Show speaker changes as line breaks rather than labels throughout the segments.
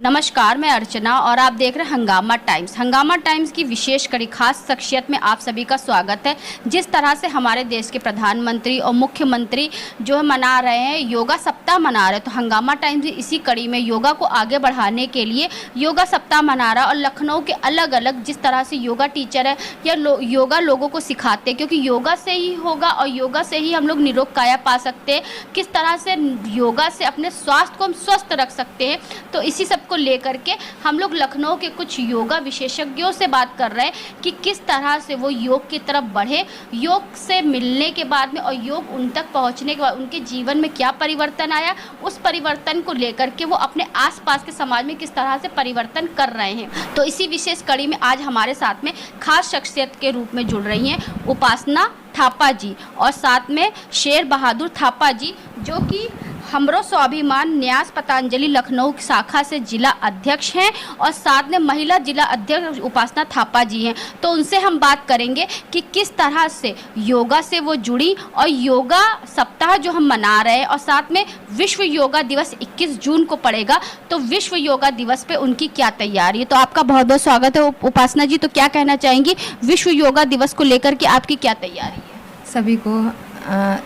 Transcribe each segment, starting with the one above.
नमस्कार, मैं अर्चना और आप देख रहे हैं हंगामा टाइम्स। हंगामा टाइम्स की विशेष कड़ी खास शख्सियत में आप सभी का स्वागत है। जिस तरह से हमारे देश के प्रधानमंत्री और मुख्यमंत्री जो है मना रहे हैं, योगा सप्ताह मना रहे हैं, तो हंगामा टाइम्स इसी कड़ी में योगा को आगे बढ़ाने के लिए योगा सप्ताह मना रहा है। और लखनऊ के अलग अलग जिस तरह से योगा टीचर है या योगा लोगों को सिखाते हैं, क्योंकि योगा से ही होगा और योगा से ही हम लोग निरोग काया पा सकते हैं। किस तरह से योगा से अपने स्वास्थ्य को हम स्वस्थ रख सकते हैं, तो इसी सब को लेकर के हम लोग लखनऊ के कुछ योगा विशेषज्ञों से बात कर रहे हैं कि किस तरह से वो योग की तरफ बढ़े, योग से मिलने के बाद में और योग उन तक पहुंचने के बाद उनके जीवन में क्या परिवर्तन आया, उस परिवर्तन को लेकर के वो अपने आसपास के समाज में किस तरह से परिवर्तन कर रहे हैं। तो इसी विशेष कड़ी में आज हमारे साथ में खास शख्सियत के रूप में जुड़ रही हैं उपासना थापा जी और साथ में शेर बहादुर थापा जी, जो कि हमरो स्वाभिमान न्यास पतंजलि लखनऊ शाखा से जिला अध्यक्ष हैं और साथ में महिला जिला अध्यक्ष उपासना थापा जी हैं। तो उनसे हम बात करेंगे कि किस तरह से योगा से वो जुड़ी और योगा सप्ताह जो हम मना रहे हैं और साथ में विश्व योगा दिवस 21 जून को पड़ेगा, तो विश्व योगा दिवस पे उनकी क्या तैयारी है। तो आपका बहुत बहुत स्वागत है उपासना जी। तो क्या कहना चाहेंगी विश्व योगा दिवस को लेकर के आपकी क्या तैयारी है?
सभी को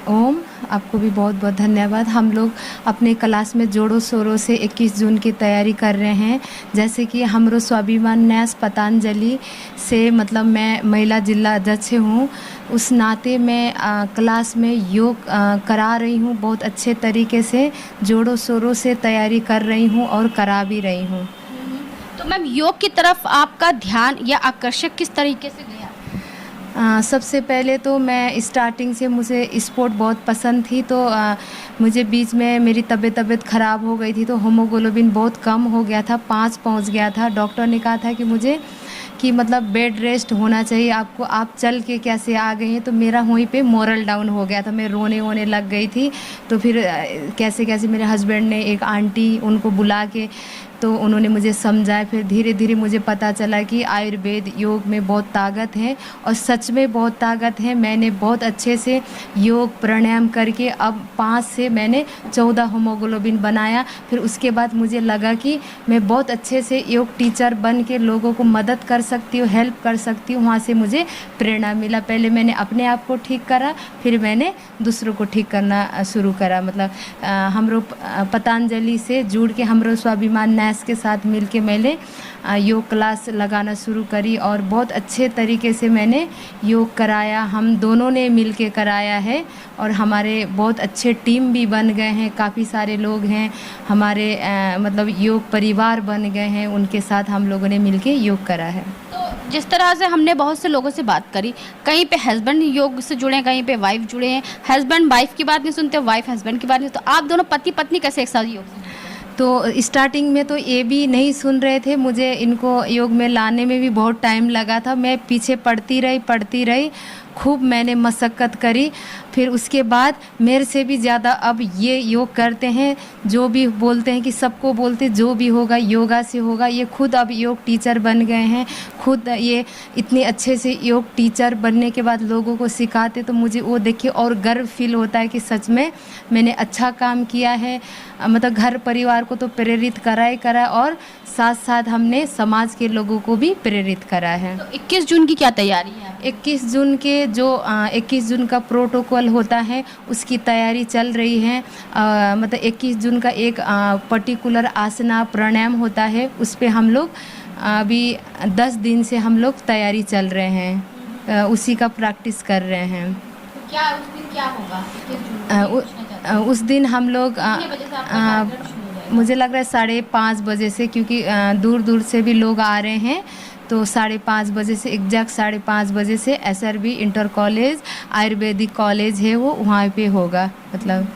ओम, आपको भी बहुत बहुत धन्यवाद। हम लोग अपने क्लास में जोरों शोरों से 21 जून की तैयारी कर रहे हैं। जैसे कि हमरो स्वाभिमान न्यास पतंजलि से मतलब मैं महिला जिला अध्यक्ष हूँ, उस नाते मैं क्लास में योग करा रही हूँ। बहुत अच्छे तरीके से जोरों शोरों से तैयारी कर रही हूँ और करा भी रही हूँ।
तो मैम, योग की तरफ आपका ध्यान या आकर्षक किस तरीके से गया?
सबसे पहले तो मैं स्टार्टिंग से मुझे स्पोर्ट बहुत पसंद थी, तो मुझे बीच में मेरी तबीयत ख़राब हो गई थी, तो हीमोग्लोबिन बहुत कम हो गया था, 5 पहुंच गया था। डॉक्टर ने कहा था कि मुझे कि मतलब बेड रेस्ट होना चाहिए आपको, आप चल के कैसे आ गई हैं। तो मेरा वहीं पे मोरल डाउन हो गया था, मैं रोने वोने लग गई थी। तो फिर कैसे कैसे मेरे हस्बैंड ने एक आंटी उनको बुला के तो उन्होंने मुझे समझाया। फिर धीरे धीरे मुझे पता चला कि आयुर्वेद योग में बहुत ताकत है और सच में बहुत ताकत है। मैंने बहुत अच्छे से योग प्राणायाम करके अब 5 से मैंने 14 हीमोग्लोबिन बनाया। फिर उसके बाद मुझे लगा कि मैं बहुत अच्छे से योग टीचर बन के लोगों को मदद कर सकती हूँ, हेल्प कर सकती हूँ। वहाँ से मुझे प्रेरणा मिला। पहले मैंने अपने आप को ठीक करा, फिर मैंने दूसरों को ठीक करना शुरू करा। मतलब हमरो पतंजलि से जुड़ के हमरो स्वाभिमान के साथ मिलके मैंने योग क्लास लगाना शुरू करी और बहुत अच्छे तरीके से मैंने योग कराया। हम दोनों ने मिलके कराया है और हमारे बहुत अच्छे टीम भी बन गए हैं। काफ़ी सारे लोग हैं हमारे मतलब योग परिवार बन गए हैं, उनके साथ हम लोगों ने मिलके योग करा है।
तो जिस तरह से हमने बहुत से लोगों से बात करी, कहीं पे हस्बैंड योग से जुड़े हैं, कहीं पे वाइफ जुड़े हैं। हस्बैंड वाइफ की बात नहीं सुनते, वाइफ हस्बैंड की बात नहीं। तो आप दोनों पति पत्नी कैसे एक साथ योग से?
तो स्टार्टिंग में तो ये भी नहीं सुन रहे थे, मुझे इनको योग में लाने में भी बहुत टाइम लगा था। मैं पीछे पढ़ती रही, खूब मैंने मशक्क़त करी। फिर उसके बाद मेरे से भी ज़्यादा अब ये योग करते हैं। जो भी बोलते हैं कि सबको बोलते जो भी होगा योगा से होगा। ये खुद अब योग टीचर बन गए हैं। खुद ये इतने अच्छे से योग टीचर बनने के बाद लोगों को सिखाते, तो मुझे वो देख के और गर्व फील होता है कि सच में मैंने अच्छा काम किया है। मतलब घर परिवार को तो प्रेरित करा और साथ साथ हमने समाज के लोगों को भी प्रेरित करा है।
तो 21 जून की क्या तैयारी है?
21 जून के जो 21 जून का प्रोटोकॉल होता है उसकी तैयारी चल रही है। मतलब 21 जून का एक पर्टिकुलर आसना प्राणायाम होता है, उस पे हम लोग अभी 10 दिन से हम लोग तैयारी चल रहे हैं, उसी का प्रैक्टिस कर रहे हैं।
क्या उस दिन क्या होगा?
उस दिन हम लोग
कितने बजे से आपका कार्यक्रम शुरू हो जाएगा?
मुझे लग रहा है 5:30 बजे से, क्योंकि दूर दूर से भी लोग आ रहे हैं, तो 5:30 बजे से, एग्जैक्ट 5:30 बजे से SRB inter college Ayurvedic college है वो वहाँ पे होगा। मतलब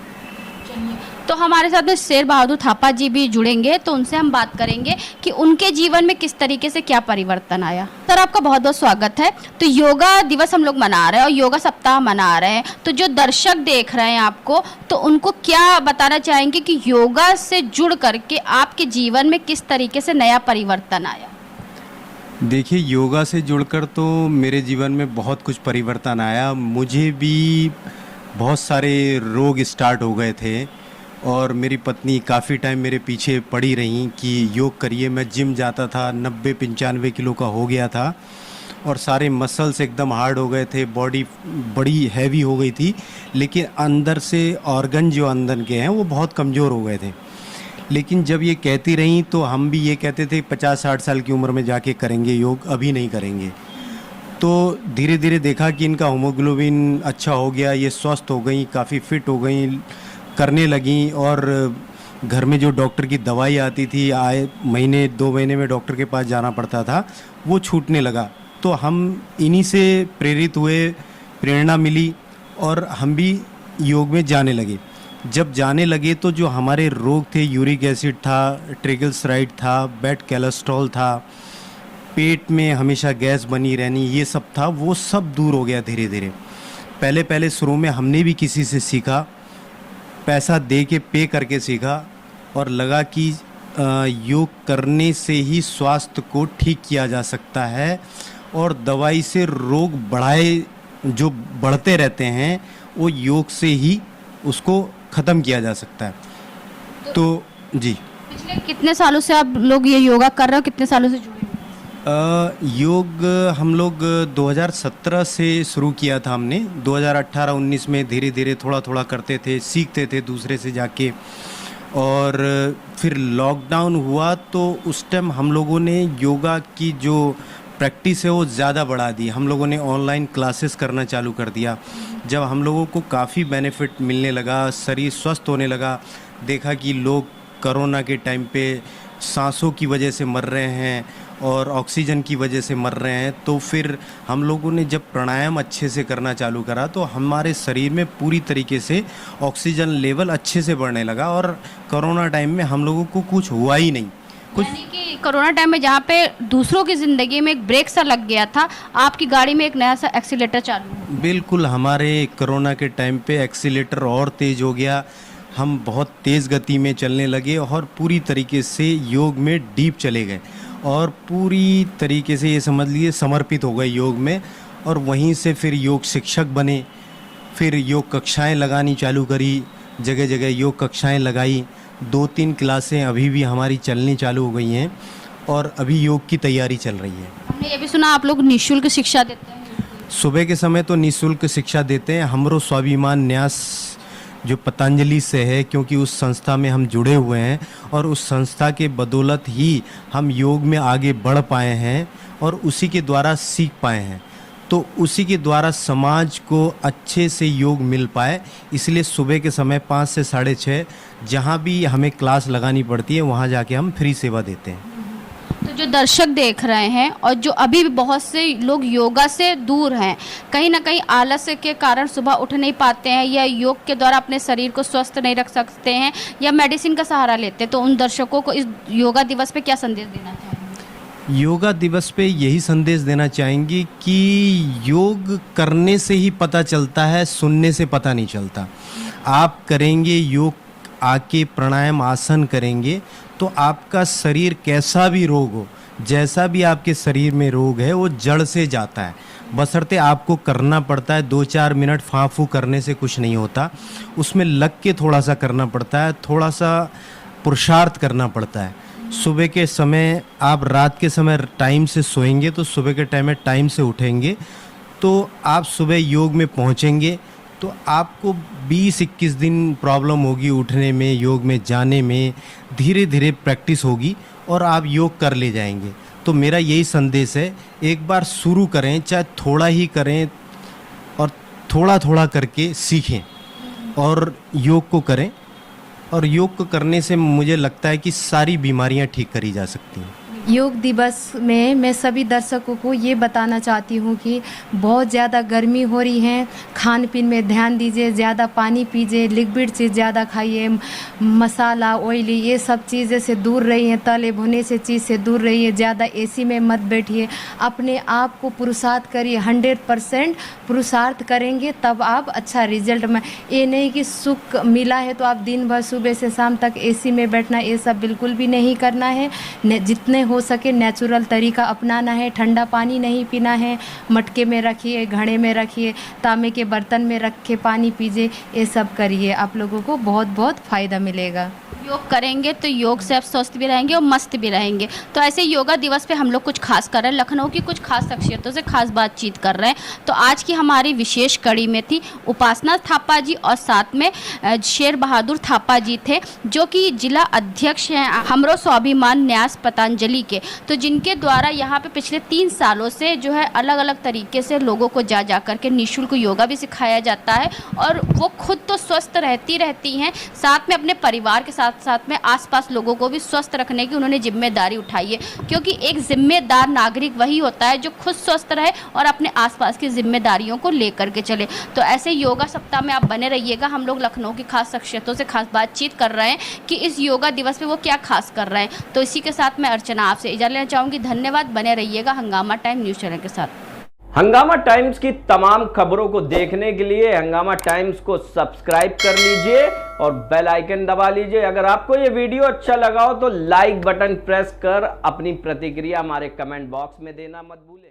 तो हमारे साथ में शेर बहादुर थापा जी भी जुड़ेंगे, तो उनसे हम बात करेंगे कि उनके जीवन में किस तरीके से क्या परिवर्तन आया। सर, आपका बहुत बहुत स्वागत है। तो योगा दिवस हम लोग मना रहे हैं और योगा सप्ताह मना रहे हैं, तो जो दर्शक देख रहे हैं आपको, तो उनको क्या बताना चाहेंगे कि योगा से जुड़ करके आपके जीवन में किस तरीके से नया परिवर्तन आया?
देखिए, योगा से जुड़कर तो मेरे जीवन में बहुत कुछ परिवर्तन आया। मुझे भी बहुत सारे रोग स्टार्ट हो गए थे और मेरी पत्नी काफ़ी टाइम मेरे पीछे पड़ी रहीं कि योग करिए। मैं जिम जाता था, 90-95 किलो का हो गया था और सारे मसल्स एकदम हार्ड हो गए थे, बॉडी बड़ी हैवी हो गई थी, लेकिन अंदर से ऑर्गन जो अंदर के हैं वो बहुत कमज़ोर हो गए थे। लेकिन जब ये कहती रहीं तो हम भी ये कहते थे 50-60 साल की उम्र में जाके करेंगे योग, अभी नहीं करेंगे। तो धीरे धीरे देखा कि इनका हीमोग्लोबिन अच्छा हो गया, ये स्वस्थ हो गई, काफ़ी फिट हो गई, करने लगी। और घर में जो डॉक्टर की दवाई आती थी, आए महीने 2 महीने में डॉक्टर के पास जाना पड़ता था, वो छूटने लगा। तो हम इन्हीं से प्रेरित हुए, प्रेरणा मिली और हम भी योग में जाने लगे। जब जाने लगे तो जो हमारे रोग थे, यूरिक एसिड था, ट्रिग्लिसराइड था, बैड कोलेस्ट्रॉल था, पेट में हमेशा गैस बनी रहनी, ये सब था, वो सब दूर हो गया धीरे धीरे। पहले शुरू में हमने भी किसी से सीखा, पैसा दे के पे करके सीखा और लगा कि योग करने से ही स्वास्थ्य को ठीक किया जा सकता है और दवाई से रोग जो बढ़ते रहते हैं वो योग से ही उसको ख़त्म किया जा सकता है। तो जी,
पिछले कितने सालों से आप लोग ये योगा कर रहे हो, कितने सालों से जुड़े हो?
योग हम लोग 2017 से शुरू किया था हमने। 2018-19 में धीरे धीरे थोड़ा थोड़ा करते थे, सीखते थे दूसरे से जाके। और फिर लॉकडाउन हुआ तो उस टाइम हम लोगों ने योगा की जो प्रैक्टिस है वो ज़्यादा बढ़ा दी। हम लोगों ने ऑनलाइन क्लासेस करना चालू कर दिया। जब हम लोगों को काफ़ी बेनिफिट मिलने लगा, शरीर स्वस्थ होने लगा, देखा कि लोग कोरोना के टाइम पे सांसों की वजह से मर रहे हैं और ऑक्सीजन की वजह से मर रहे हैं, तो फिर हम लोगों ने जब प्राणायाम अच्छे से करना चालू करा तो हमारे शरीर में पूरी तरीके से ऑक्सीजन लेवल अच्छे से बढ़ने लगा और कोरोना टाइम में हम लोगों को कुछ हुआ ही नहीं।
यानी कि कोरोना टाइम में जहाँ पे दूसरों की ज़िंदगी में एक ब्रेक सा लग गया था, आपकी गाड़ी में एक नया सा एक्सीलेटर चालू हुआ।
बिल्कुल, हमारे कोरोना के टाइम पे एक्सीलेटर और तेज़ हो गया, हम बहुत तेज़ गति में चलने लगे और पूरी तरीके से योग में डीप चले गए और पूरी तरीके से ये समझ लिए समर्पित हो गए योग में। और वहीं से फिर योग शिक्षक बने, फिर योग कक्षाएं लगानी चालू करी, जगह जगह योग कक्षाएं लगाई। 2-3 क्लासें अभी भी हमारी चलनी चालू हो गई हैं और अभी योग की तैयारी चल रही है।
हमने ये भी सुना आप लोग निःशुल्क शिक्षा देते हैं।
सुबह के समय तो निःशुल्क शिक्षा देते हैं। हमरो स्वाभिमान न्यास जो पतंजलि से है, क्योंकि उस संस्था में हम जुड़े हुए हैं और उस संस्था के बदौलत ही हम योग में आगे बढ़ पाए हैं और उसी के द्वारा सीख पाए हैं। तो उसी के द्वारा समाज को अच्छे से योग मिल पाए, इसलिए सुबह के समय 5 से 6:30 जहाँ भी हमें क्लास लगानी पड़ती है वहाँ जाके हम फ्री सेवा देते हैं।
तो जो दर्शक देख रहे हैं और जो अभी भी बहुत से लोग योगा से दूर हैं, कहीं ना कहीं आलस्य के कारण सुबह उठ नहीं पाते हैं या योग के द्वारा अपने शरीर को स्वस्थ नहीं रख सकते हैं या मेडिसिन का सहारा लेते हैं, तो उन दर्शकों को इस योगा दिवस पे क्या संदेश देना चाहेंगे?
योगा दिवस पे यही संदेश देना चाहेंगे कि योग करने से ही पता चलता है, सुनने से पता नहीं चलता। आप करेंगे योग, आके प्राणायाम आसन करेंगे तो आपका शरीर कैसा भी रोग हो, जैसा भी आपके शरीर में रोग है वो जड़ से जाता है। बशर्ते आपको करना पड़ता है, 2-4 मिनट फाँफू करने से कुछ नहीं होता, उसमें लग के थोड़ा सा करना पड़ता है, थोड़ा सा पुरुषार्थ करना पड़ता है। सुबह के समय आप रात के समय टाइम से सोएंगे तो सुबह के टाइम में टाइम से उठेंगे तो आप सुबह योग में पहुंचेंगे। तो आपको 20-21 दिन प्रॉब्लम होगी उठने में, योग में जाने में, धीरे धीरे प्रैक्टिस होगी और आप योग कर ले जाएंगे। तो मेरा यही संदेश है, एक बार शुरू करें, चाहे थोड़ा ही करें और थोड़ा थोड़ा करके सीखें। और योग को करें। और योग को करने से मुझे लगता है कि सारी बीमारियां ठीक करी जा सकती हैं।
योग दिवस में मैं सभी दर्शकों को ये बताना चाहती हूँ कि बहुत ज़्यादा गर्मी हो रही है, खान पीन में ध्यान दीजिए, ज़्यादा पानी पीजिए, लिक्विड चीज़ ज़्यादा खाइए, मसाला ऑयली ये सब चीज़ें से दूर रहिए, तले भुने से चीज़ से दूर रहिए, ज़्यादा एसी में मत बैठिए, अपने आप को पुरुषार्थ करिए, 100% पुरुषार्थ करेंगे तब आप अच्छा रिजल्ट में। ये नहीं कि सुख मिला है तो आप दिन भर सुबह से शाम तक एसी में बैठना, ये सब बिल्कुल भी नहीं करना है। जितने हो सके नेचुरल तरीका अपनाना है, ठंडा पानी नहीं पीना है, मटके में रखिए, घड़े में रखिए, तांबे के बर्तन में रख के पानी पीजिए, ये सब करिए, आप लोगों को बहुत बहुत फ़ायदा मिलेगा।
योग करेंगे तो योग से आप स्वस्थ भी रहेंगे और मस्त भी रहेंगे। तो ऐसे योगा दिवस पे हम लोग कुछ खास कर रहे हैं, लखनऊ की कुछ खास शख्सियतों से खास बातचीत कर रहे हैं। तो आज की हमारी विशेष कड़ी में थी उपासना थापा जी और साथ में शेर बहादुर थापा जी थे, जो कि जिला अध्यक्ष हैं हमरो स्वाभिमान न्यास पतंजलि के। तो जिनके द्वारा यहाँ पे पिछले 3 सालों से जो है अलग अलग तरीके से लोगों को जा कर के निःशुल्क योगा भी सिखाया जाता है, और वो खुद तो स्वस्थ रहती हैं, साथ में अपने परिवार के साथ में आसपास लोगों को भी स्वस्थ रखने की उन्होंने जिम्मेदारी उठाई है। क्योंकि एक जिम्मेदार नागरिक वही होता है जो खुद स्वस्थ रहे और अपने आसपास की जिम्मेदारियों को लेकर के चले। तो ऐसे योगा सप्ताह में आप बने रहिएगा। हम लोग लखनऊ की खास शख्सियतों से खास बातचीत कर रहे हैं कि इस योगा दिवस पे वो क्या खास कर रहे हैं। तो इसी के साथ मैं अर्चना आपसे इजाज़त लेना चाहूँगी। धन्यवाद। बने रहिएगा हंगामा टाइम न्यूज़ चैनल के साथ।
हंगामा टाइम्स की तमाम खबरों को देखने के लिए हंगामा टाइम्स को सब्सक्राइब कर लीजिए और बेल आइकन दबा लीजिए। अगर आपको ये वीडियो अच्छा लगा हो तो लाइक बटन प्रेस कर अपनी प्रतिक्रिया हमारे कमेंट बॉक्स में देना मत भूलें।